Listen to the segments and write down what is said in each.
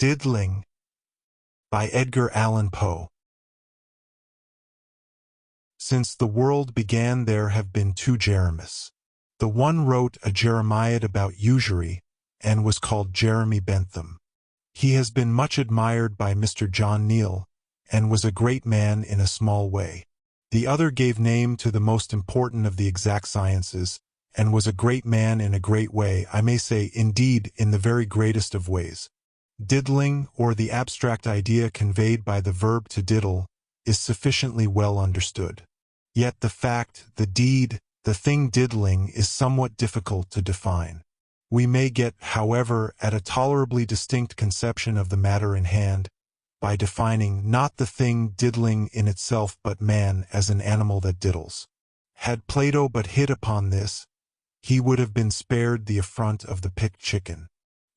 Diddling by Edgar Allan Poe. Since the world began there have been two Jeremies. The one wrote a Jeremiad about usury and was called Jeremy Bentham. He has been much admired by Mr. John Neal and was a great man in a small way. The other gave name to the most important of the exact sciences and was a great man in a great way, I may say, indeed, in the very greatest of ways. Diddling, or the abstract idea conveyed by the verb to diddle, is sufficiently well understood. Yet the fact, the deed, the thing diddling is somewhat difficult to define. We may get, however, at a tolerably distinct conception of the matter in hand, by defining not the thing diddling in itself but man as an animal that diddles. Had Plato but hit upon this, he would have been spared the affront of the picked chicken.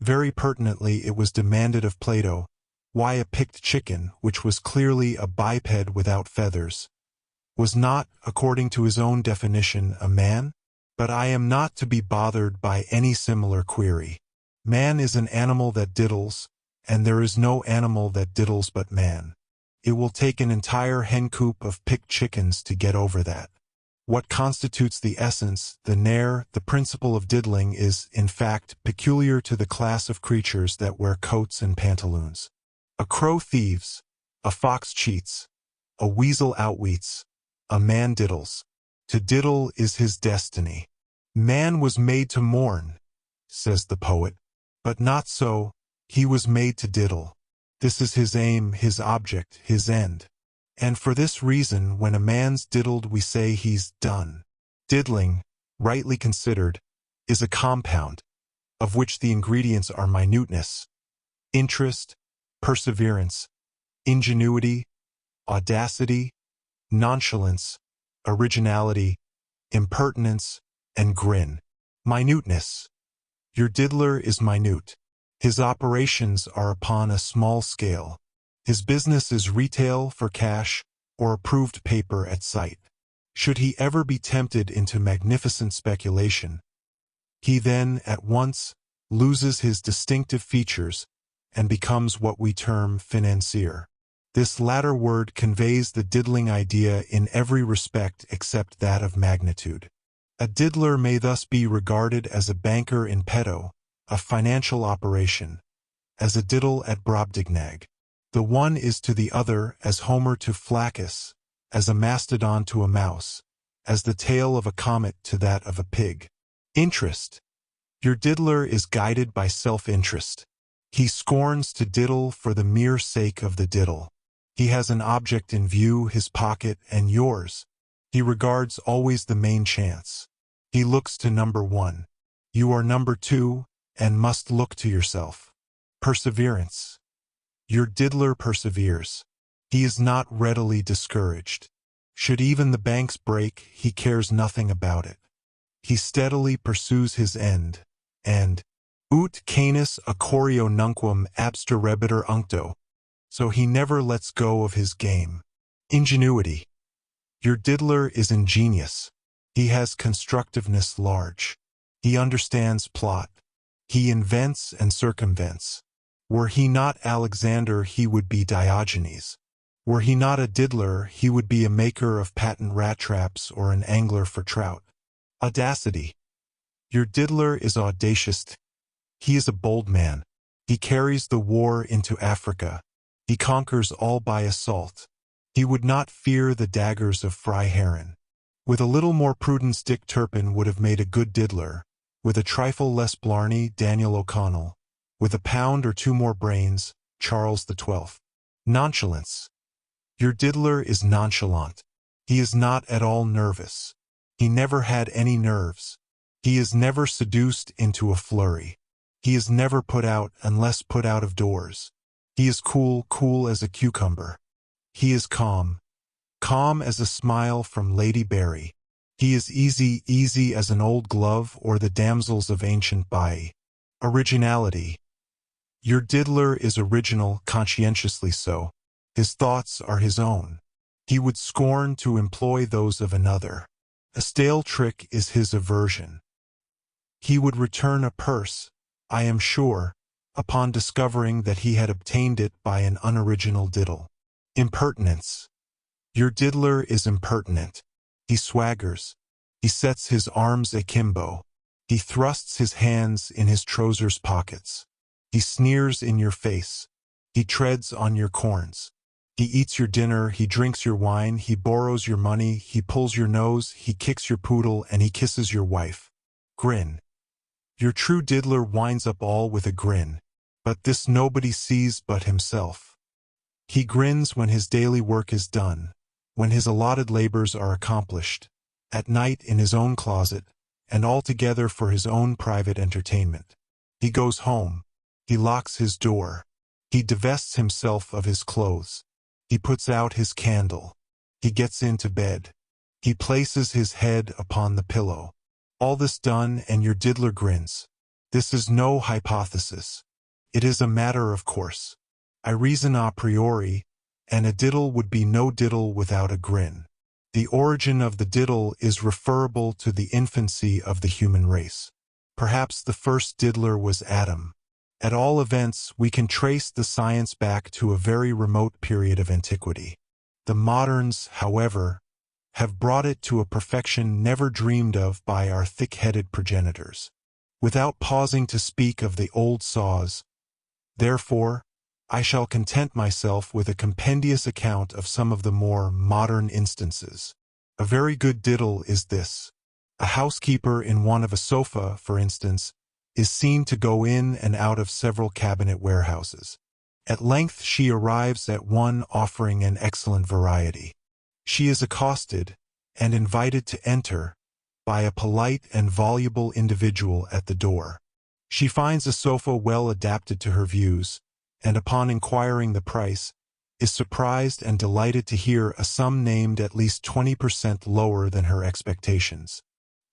Very pertinently it was demanded of Plato, why a picked chicken, which was clearly a biped without feathers, was not, according to his own definition, a man? But I am not to be bothered by any similar query. Man is an animal that diddles, and there is no animal that diddles but man. It will take an entire hencoop of picked chickens to get over that. What constitutes the essence, the nair, the principle of diddling is, in fact, peculiar to the class of creatures that wear coats and pantaloons. A crow thieves, a fox cheats, a weasel outweets, a man diddles. To diddle is his destiny. Man was made to mourn, says the poet, but not so, he was made to diddle. This is his aim, his object, his end. And for this reason, when a man's diddled, we say he's done. Diddling, rightly considered, is a compound, of which the ingredients are minuteness, interest, perseverance, ingenuity, audacity, nonchalance, originality, impertinence, and grin. Minuteness. Your diddler is minute. His operations are upon a small scale. His business is retail for cash or approved paper at sight. Should he ever be tempted into magnificent speculation, he then at once loses his distinctive features and becomes what we term financier. This latter word conveys the diddling idea in every respect except that of magnitude. A diddler may thus be regarded as a banker in petto, a financial operation, as a diddle at Brobdingnag. The one is to the other as Homer to Flaccus, as a mastodon to a mouse, as the tail of a comet to that of a pig. Interest. Your diddler is guided by self-interest. He scorns to diddle for the mere sake of the diddle. He has an object in view, his pocket and yours. He regards always the main chance. He looks to number one. You are number two, and must look to yourself. Perseverance. Your diddler perseveres. He is not readily discouraged. Should even the banks break, he cares nothing about it. He steadily pursues his end, and ut canis accorio nunquam absterrebitur uncto, so he never lets go of his game. Ingenuity. Your diddler is ingenious. He has constructiveness large. He understands plot. He invents and circumvents. Were he not Alexander, he would be Diogenes. Were he not a diddler, he would be a maker of patent rat traps or an angler for trout. Audacity. Your diddler is audacious. He is a bold man. He carries the war into Africa. He conquers all by assault. He would not fear the daggers of Freiherren. With a little more prudence, Dick Turpin would have made a good diddler. With a trifle less blarney, Daniel O'Connell. With a pound or two more brains, Charles XII. Nonchalance. Your diddler is nonchalant. He is not at all nervous. He never had any nerves. He is never seduced into a flurry. He is never put out unless put out of doors. He is cool, cool as a cucumber. He is calm, calm as a smile from Lady Berry. He is easy, easy as an old glove or the damsels of ancient Baiae. Originality. Your diddler is original, conscientiously so. His thoughts are his own. He would scorn to employ those of another. A stale trick is his aversion. He would return a purse, I am sure, upon discovering that he had obtained it by an unoriginal diddle. Impertinence. Your diddler is impertinent. He swaggers. He sets his arms akimbo. He thrusts his hands in his trousers pockets. He sneers in your face. He treads on your corns. He eats your dinner, he drinks your wine, he borrows your money, he pulls your nose, he kicks your poodle, and he kisses your wife. Grin. Your true diddler winds up all with a grin. But this nobody sees but himself. He grins when his daily work is done, when his allotted labors are accomplished, at night in his own closet, and altogether for his own private entertainment. He goes home. He locks his door. He divests himself of his clothes. He puts out his candle. He gets into bed. He places his head upon the pillow. All this done, and your diddler grins. This is no hypothesis. It is a matter of course. I reason a priori, and a diddle would be no diddle without a grin. The origin of the diddle is referable to the infancy of the human race. Perhaps the first diddler was Adam. At all events, we can trace the science back to a very remote period of antiquity. The moderns, however, have brought it to a perfection never dreamed of by our thick-headed progenitors. Without pausing to speak of the old saws, therefore, I shall content myself with a compendious account of some of the more modern instances. A very good diddle is this. A housekeeper in one of a sofa, for instance, is seen to go in and out of several cabinet warehouses. At length she arrives at one offering an excellent variety. She is accosted, and invited to enter, by a polite and voluble individual at the door. She finds a sofa well adapted to her views, and upon inquiring the price, is surprised and delighted to hear a sum named at least 20% lower than her expectations.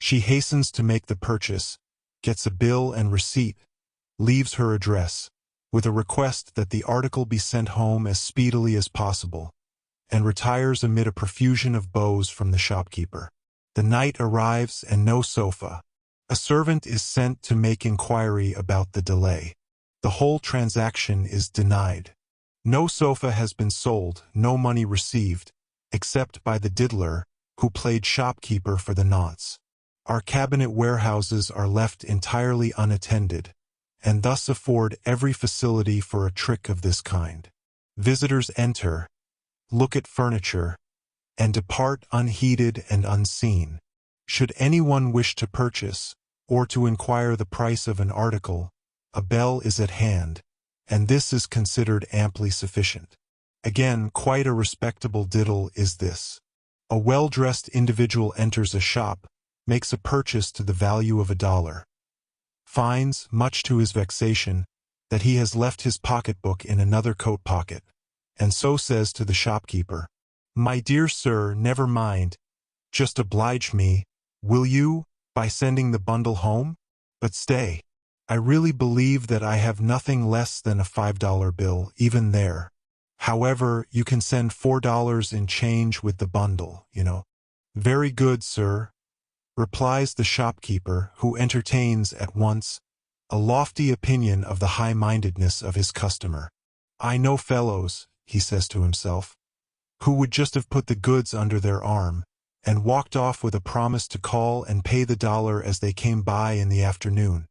She hastens to make the purchase, gets a bill and receipt, leaves her address, with a request that the article be sent home as speedily as possible, and retires amid a profusion of bows from the shopkeeper. The night arrives and no sofa. A servant is sent to make inquiry about the delay. The whole transaction is denied. No sofa has been sold, no money received, except by the diddler, who played shopkeeper for the nonce. Our cabinet warehouses are left entirely unattended, and thus afford every facility for a trick of this kind. Visitors enter, look at furniture, and depart unheeded and unseen. Should anyone wish to purchase, or to inquire the price of an article, a bell is at hand, and this is considered amply sufficient. Again, quite a respectable diddle is this. A well-dressed individual enters a shop, makes a purchase to the value of $1, finds, much to his vexation, that he has left his pocketbook in another coat pocket, and so says to the shopkeeper, "My dear sir, never mind, just oblige me, will you, by sending the bundle home? But stay, I really believe that I have nothing less than a $5 bill, even there. However, you can send $4 in change with the bundle, you know." "Very good, sir," replies the shopkeeper, who entertains at once a lofty opinion of the high-mindedness of his customer. "I know fellows," he says to himself, "who would just have put the goods under their arm, and walked off with a promise to call and pay the $1 as they came by in the afternoon."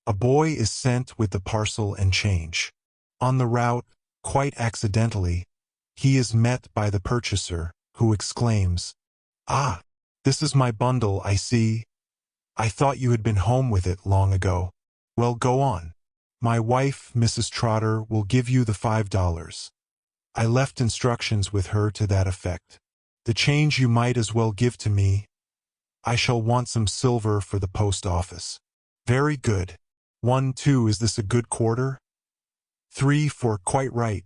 A boy is sent with the parcel and change. On the route, quite accidentally, he is met by the purchaser, who exclaims, "Ah, this is my bundle, I see. I thought you had been home with it long ago. Well, go on. My wife, Mrs. Trotter, will give you the $5. I left instructions with her to that effect. The change you might as well give to me. I shall want some silver for the post office." "Very good. 1, 2, is this a good quarter? 3, 4, quite right.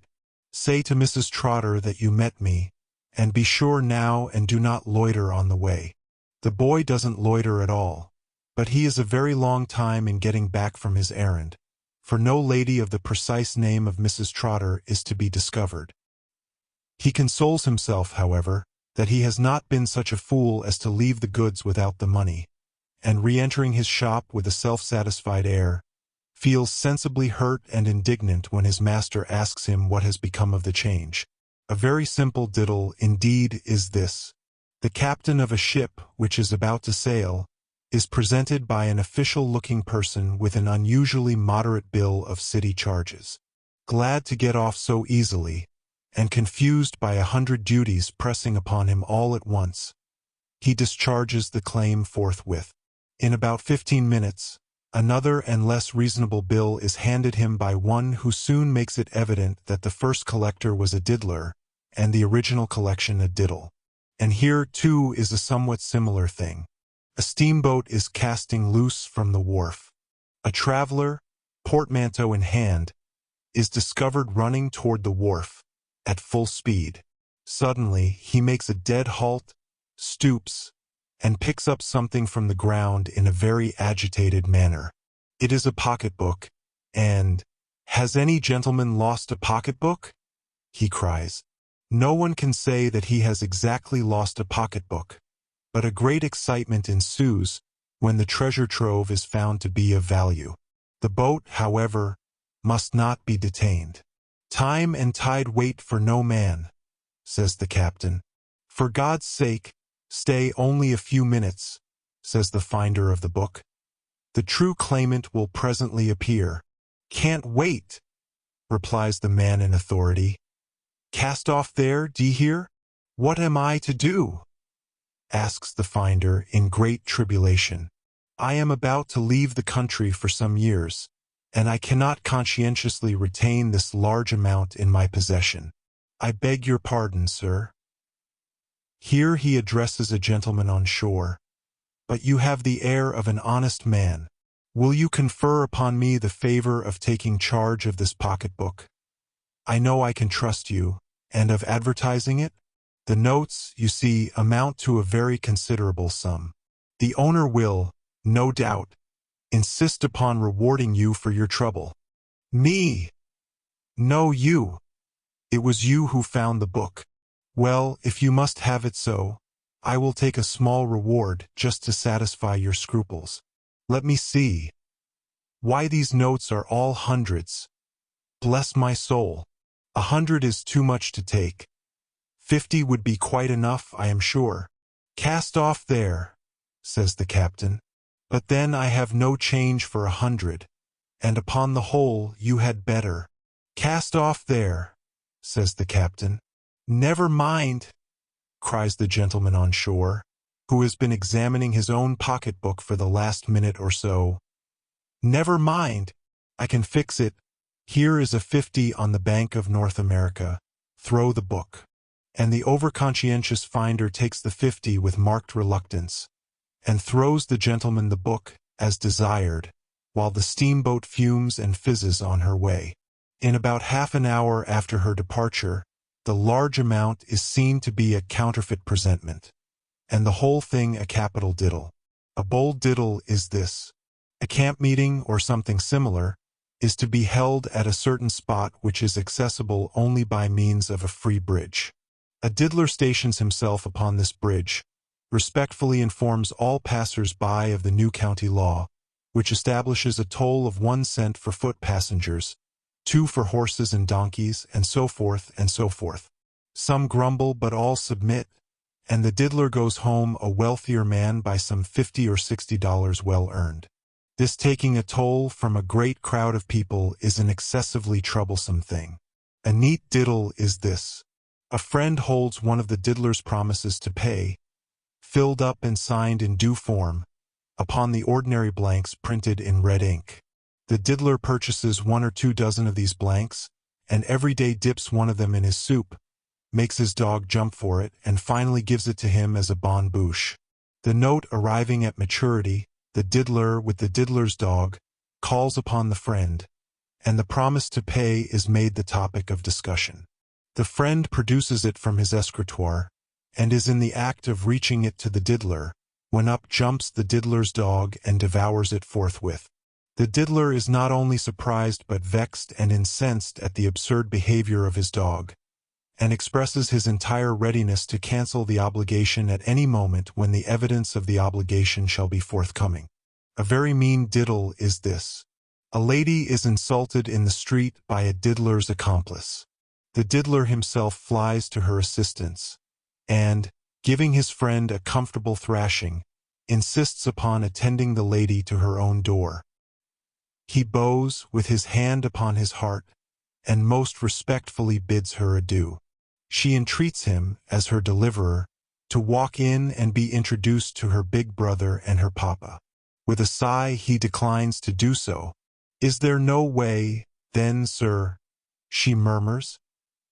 Say to Mrs. Trotter that you met me, and be sure now and do not loiter on the way." The boy doesn't loiter at all, but he is a very long time in getting back from his errand, for no lady of the precise name of Mrs. Trotter is to be discovered. He consoles himself, however, that he has not been such a fool as to leave the goods without the money, and re-entering his shop with a self-satisfied air, feels sensibly hurt and indignant when his master asks him what has become of the change. A very simple diddle indeed is this. The captain of a ship which is about to sail is presented by an official-looking person with an unusually moderate bill of city charges. Glad to get off so easily, and confused by 100 duties pressing upon him all at once, he discharges the claim forthwith. In about 15 minutes, another and less reasonable bill is handed him by one who soon makes it evident that the first collector was a diddler, and the original collection a diddle. And here, too, is a somewhat similar thing. A steamboat is casting loose from the wharf. A traveler, portmanteau in hand, is discovered running toward the wharf, at full speed. Suddenly, he makes a dead halt, stoops, and picks up something from the ground in a very agitated manner. It is a pocketbook, and, "Has any gentleman lost a pocketbook?" he cries. No one can say that he has exactly lost a pocketbook, but a great excitement ensues when the treasure trove is found to be of value. The boat, however, must not be detained. "Time and tide wait for no man," says the captain. "For God's sake, stay only a few minutes," says the finder of the book. "The true claimant will presently appear." "Can't wait," replies the man in authority. "Cast off there, d'ye hear?" "What am I to do?" asks the finder in great tribulation. "I am about to leave the country for some years, and I cannot conscientiously retain this large amount in my possession. I beg your pardon, sir." Here he addresses a gentleman on shore. "But you have the air of an honest man. Will you confer upon me the favor of taking charge of this pocketbook? I know I can trust you, and of advertising it. The notes, you see, amount to a very considerable sum. The owner will, no doubt, insist upon rewarding you for your trouble." "Me?" "No, you. It was you who found the book. Well, if you must have it so, I will take a small reward just to satisfy your scruples. Let me see. Why, these notes are all hundreds. Bless my soul. 100 is too much to take. 50 would be quite enough, I am sure." "Cast off there," says the captain. "But then I have no change for 100, and upon the whole you had better." "Cast off there," says the captain. "Never mind," cries the gentleman on shore, who has been examining his own pocketbook for the last minute or so. "Never mind. I can fix it. Here is a 50 on the Bank of North America. Throw the book." And the overconscientious finder takes the 50 with marked reluctance, and throws the gentleman the book, as desired, while the steamboat fumes and fizzes on her way. In about half an hour after her departure, the large amount is seen to be a counterfeit presentment, and the whole thing a capital diddle. A bold diddle is this. A camp meeting, or something similar, is to be held at a certain spot which is accessible only by means of a free bridge. A diddler stations himself upon this bridge, respectfully informs all passers-by of the new county law, which establishes a toll of 1 cent for foot passengers, 2 for horses and donkeys, and so forth and so forth. Some grumble, but all submit, and the diddler goes home a wealthier man by some $50 or $60 well earned. This taking a toll from a great crowd of people is an excessively troublesome thing. A neat diddle is this. A friend holds one of the diddler's promises to pay, filled up and signed in due form, upon the ordinary blanks printed in red ink. The diddler purchases 1 or 2 dozen of these blanks, and every day dips one of them in his soup, makes his dog jump for it, and finally gives it to him as a bonne bouche. The note arriving at maturity, the diddler, with the diddler's dog, calls upon the friend, and the promise to pay is made the topic of discussion. The friend produces it from his escritoire, and is in the act of reaching it to the diddler, when up jumps the diddler's dog and devours it forthwith. The diddler is not only surprised but vexed and incensed at the absurd behavior of his dog, and expresses his entire readiness to cancel the obligation at any moment when the evidence of the obligation shall be forthcoming. A very mean diddle is this. A lady is insulted in the street by a diddler's accomplice. The diddler himself flies to her assistance, and, giving his friend a comfortable thrashing, insists upon attending the lady to her own door. He bows with his hand upon his heart, and most respectfully bids her adieu. She entreats him, as her deliverer, to walk in and be introduced to her big brother and her papa. With a sigh he declines to do so. "Is there no way, then, sir," she murmurs,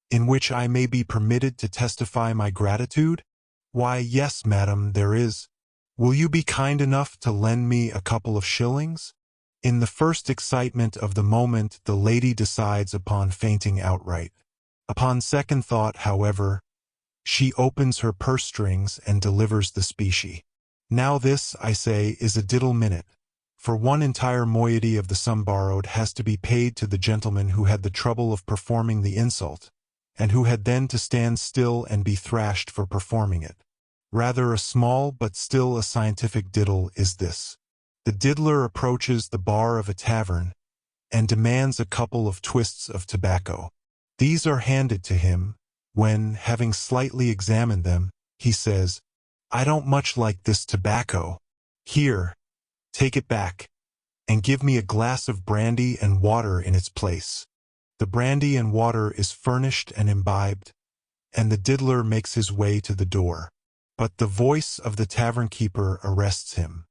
"in which I may be permitted to testify my gratitude?" "Why, yes, madam, there is. Will you be kind enough to lend me a couple of shillings?" In the first excitement of the moment the lady decides upon fainting outright. Upon second thought, however, she opens her purse strings and delivers the specie. Now this, I say, is a diddle minute, for one entire moiety of the sum borrowed has to be paid to the gentleman who had the trouble of performing the insult, and who had then to stand still and be thrashed for performing it. Rather a small but still a scientific diddle is this. The diddler approaches the bar of a tavern and demands a couple of twists of tobacco. These are handed to him, when, having slightly examined them, he says, "I don't much like this tobacco. Here, take it back, and give me a glass of brandy and water in its place." The brandy and water is furnished and imbibed, and the diddler makes his way to the door. But the voice of the tavern keeper arrests him.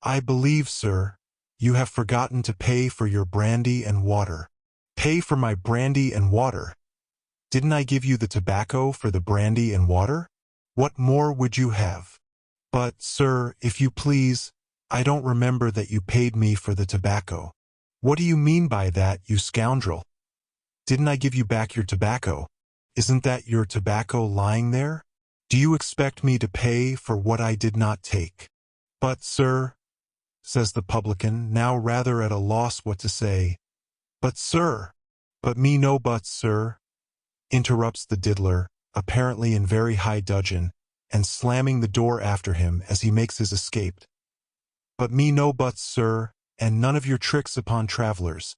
"I believe, sir, you have forgotten to pay for your brandy and water." "Pay for my brandy and water? Didn't I give you the tobacco for the brandy and water? What more would you have?" "But, sir, if you please, I don't remember that you paid me for the tobacco." "What do you mean by that, you scoundrel? Didn't I give you back your tobacco? Isn't that your tobacco lying there? Do you expect me to pay for what I did not take?" "But, sir," says the publican, now rather at a loss what to say. "But, sir." "But me no buts, sir," interrupts the diddler, apparently in very high dudgeon, and slamming the door after him as he makes his escape. "But me no buts, sir, and none of your tricks upon travelers."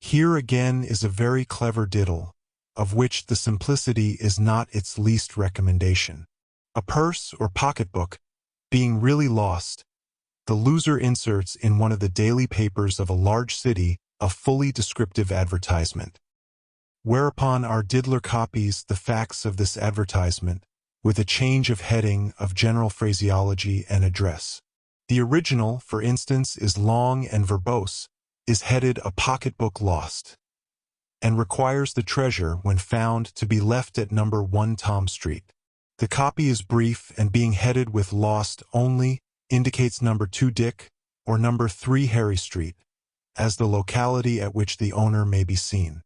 Here again is a very clever diddle, of which the simplicity is not its least recommendation. A purse or pocketbook being really lost, the loser inserts in one of the daily papers of a large city a fully descriptive advertisement. Whereupon our diddler copies the facts of this advertisement with a change of heading of general phraseology and address. The original, for instance, is long and verbose, is headed "A Pocketbook Lost," and requires the treasure, when found, to be left at number 1 Tom Street. The copy is brief, and being headed with "Lost" only, indicates number 2 Dick or number 3 Harry Street as the locality at which the owner may be seen.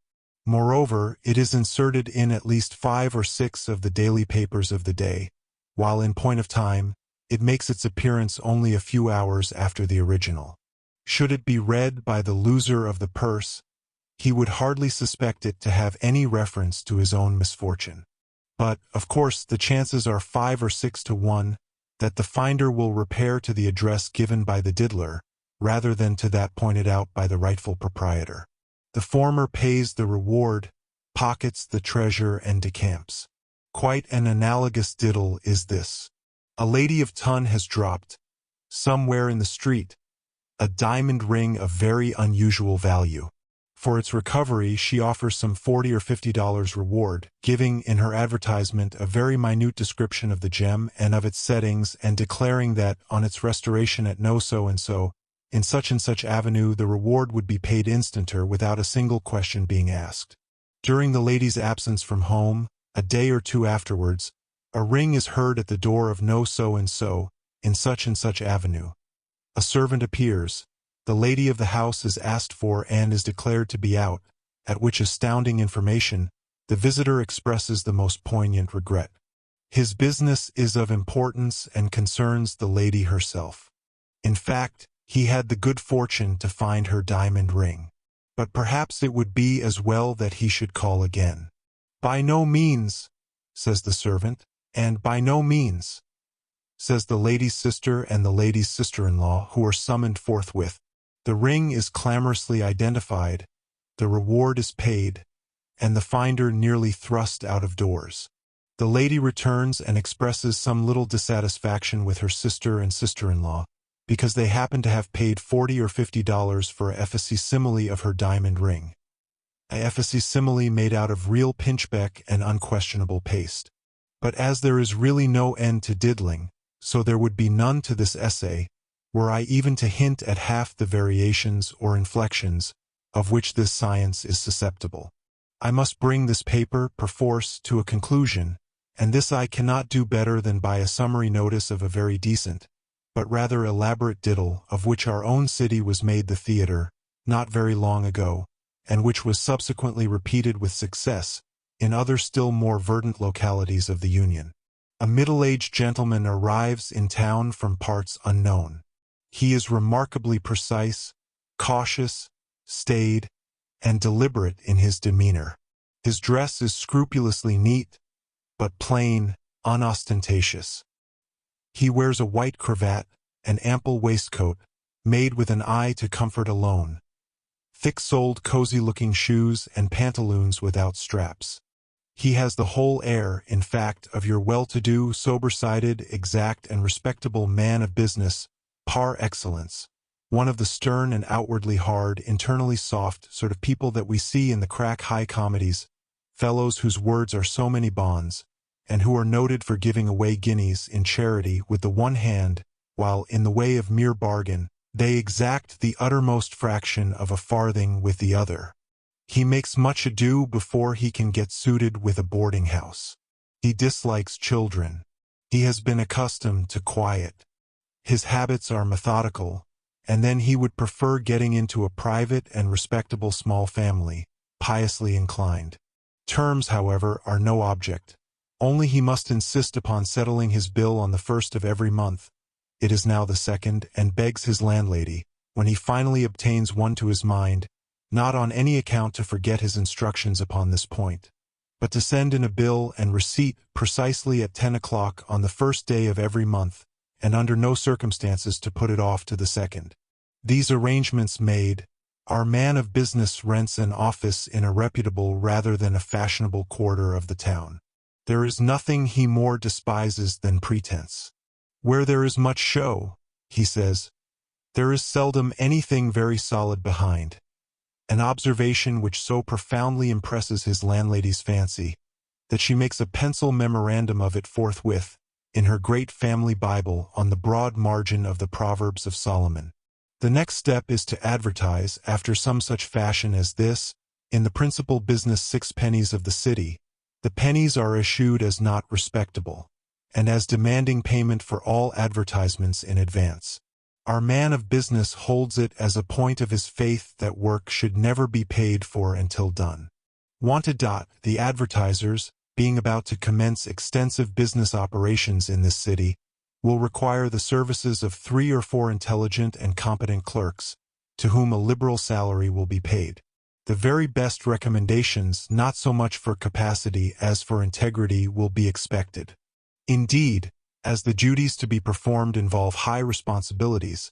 Moreover, it is inserted in at least 5 or 6 of the daily papers of the day, while in point of time, it makes its appearance only a few hours after the original. Should it be read by the loser of the purse, he would hardly suspect it to have any reference to his own misfortune. But, of course, the chances are 5 or 6 to 1 that the finder will repair to the address given by the diddler, rather than to that pointed out by the rightful proprietor. The former pays the reward, pockets the treasure, and decamps. Quite an analogous diddle is this. A lady of ton has dropped, somewhere in the street, a diamond ring of very unusual value. For its recovery she offers some $40 or $50 reward, giving in her advertisement a very minute description of the gem and of its settings, and declaring that, on its restoration at no so-and-so, in such and such avenue, the reward would be paid instanter without a single question being asked. During the lady's absence from home, a day or two afterwards, a ring is heard at the door of no so-and-so, in such and such avenue. A servant appears. The lady of the house is asked for and is declared to be out, at which astounding information the visitor expresses the most poignant regret. His business is of importance and concerns the lady herself. In fact, he had the good fortune to find her diamond ring. But perhaps it would be as well that he should call again. "By no means," says the servant, and "by no means," says the lady's sister and the lady's sister-in-law, who are summoned forthwith. The ring is clamorously identified, the reward is paid, and the finder nearly thrust out of doors. The lady returns and expresses some little dissatisfaction with her sister and sister-in-law, because they happen to have paid $40 or $50 for a facsimile of her diamond ring. A facsimile made out of real pinchbeck and unquestionable paste. But as there is really no end to diddling, so there would be none to this essay, were I even to hint at half the variations or inflections of which this science is susceptible. I must bring this paper, perforce, to a conclusion, and this I cannot do better than by a summary notice of a very decent, but rather elaborate diddle of which our own city was made the theater, not very long ago, and which was subsequently repeated with success in other still more verdant localities of the Union. A middle-aged gentleman arrives in town from parts unknown. He is remarkably precise, cautious, staid, and deliberate in his demeanor. His dress is scrupulously neat, but plain, unostentatious. He wears a white cravat, an ample waistcoat, made with an eye to comfort alone, thick-soled cozy-looking shoes and pantaloons without straps. He has the whole air, in fact, of your well-to-do, sober-sided, exact, and respectable man of business, par excellence, one of the stern and outwardly hard, internally soft sort of people that we see in the crack high comedies, fellows whose words are so many bonds, and who are noted for giving away guineas in charity with the one hand, while, in the way of mere bargain, they exact the uttermost fraction of a farthing with the other. He makes much ado before he can get suited with a boarding house. He dislikes children. He has been accustomed to quiet. His habits are methodical, and then he would prefer getting into a private and respectable small family, piously inclined. Terms, however, are no object. Only he must insist upon settling his bill on the 1st of every month. It is now the 2nd, and begs his landlady, when he finally obtains one to his mind, not on any account to forget his instructions upon this point, but to send in a bill and receipt precisely at 10 o'clock on the 1st day of every month, and under no circumstances to put it off to the 2nd. These arrangements made, our man of business rents an office in a reputable rather than a fashionable quarter of the town. There is nothing he more despises than pretense. Where there is much show, he says, there is seldom anything very solid behind. An observation which so profoundly impresses his landlady's fancy, that she makes a pencil memorandum of it forthwith, in her great family Bible on the broad margin of the Proverbs of Solomon. The next step is to advertise, after some such fashion as this, in the principal business sixpennies of the city. The pennies are eschewed as not respectable, and as demanding payment for all advertisements in advance. Our man of business holds it as a point of his faith that work should never be paid for until done. Wanted. The advertisers, being about to commence extensive business operations in this city, will require the services of 3 or 4 intelligent and competent clerks, to whom a liberal salary will be paid. The very best recommendations, not so much for capacity as for integrity, will be expected. Indeed, as the duties to be performed involve high responsibilities,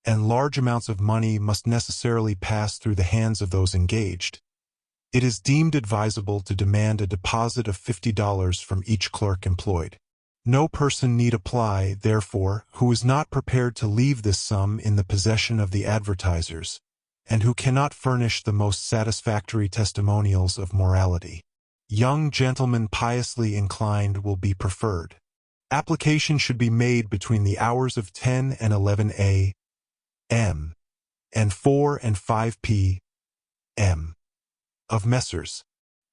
and large amounts of money must necessarily pass through the hands of those engaged, it is deemed advisable to demand a deposit of $50 from each clerk employed. No person need apply, therefore, who is not prepared to leave this sum in the possession of the advertisers, and who cannot furnish the most satisfactory testimonials of morality. Young gentlemen piously inclined will be preferred. Application should be made between the hours of 10 and 11 a.m. and 4 and 5 p.m. of Messrs.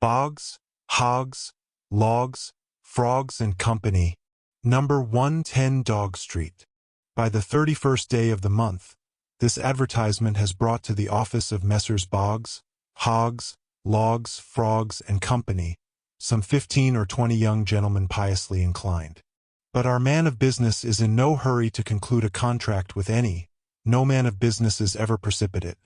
Boggs, Hoggs, Logs, Frogs and Company, number 110 Dog Street. By the 31st day of the month, this advertisement has brought to the office of Messrs. Boggs, Hoggs, Logs, Frogs and Company some 15 or 20 young gentlemen piously inclined. But our man of business is in no hurry to conclude a contract with any. No man of business is ever precipitate,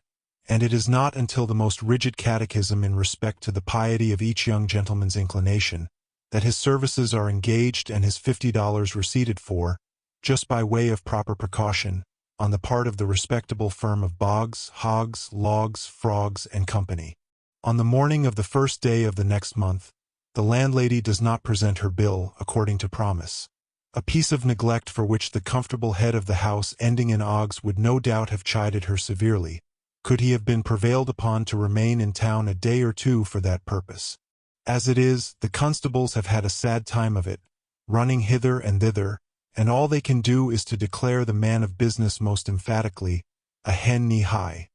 and it is not until the most rigid catechism in respect to the piety of each young gentleman's inclination that his services are engaged and his $50 receipted for, just by way of proper precaution, on the part of the respectable firm of Boggs, Hoggs, Logs, Frogs and Company. On the morning of the first day of the next month, the landlady does not present her bill according to promise. A piece of neglect for which the comfortable head of the house ending in Oggs would no doubt have chided her severely, could he have been prevailed upon to remain in town a day or two for that purpose. As it is, the constables have had a sad time of it, running hither and thither, and all they can do is to declare the man of business most emphatically, a hen knee-high,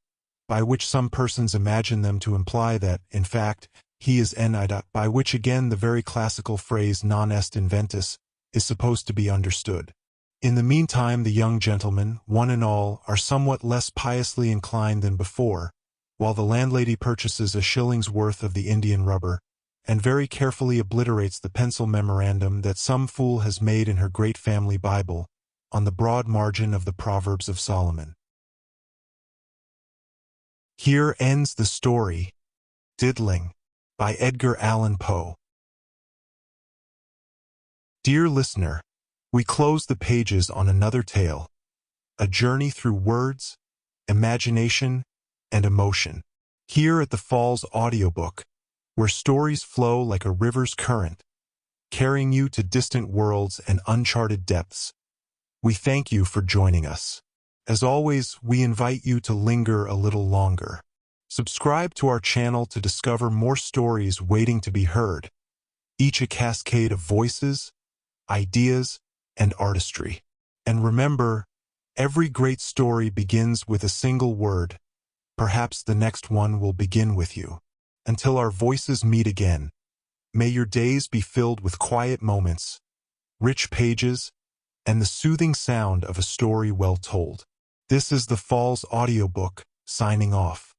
by which some persons imagine them to imply that, in fact, he is en by which again the very classical phrase non est inventus is supposed to be understood. In the meantime the young gentlemen, one and all, are somewhat less piously inclined than before, while the landlady purchases a shilling's worth of the Indian rubber, and very carefully obliterates the pencil memorandum that some fool has made in her great family Bible, on the broad margin of the Proverbs of Solomon. Here ends the story, Diddling, by Edgar Allan Poe. Dear listener, we close the pages on another tale, a journey through words, imagination, and emotion. Here at the Falls Audiobook, where stories flow like a river's current, carrying you to distant worlds and uncharted depths. We thank you for joining us. As always, we invite you to linger a little longer. Subscribe to our channel to discover more stories waiting to be heard, each a cascade of voices, ideas, and artistry. And remember, every great story begins with a single word. Perhaps the next one will begin with you. Until our voices meet again, may your days be filled with quiet moments, rich pages, and the soothing sound of a story well told. This is the Falls Audiobook, signing off.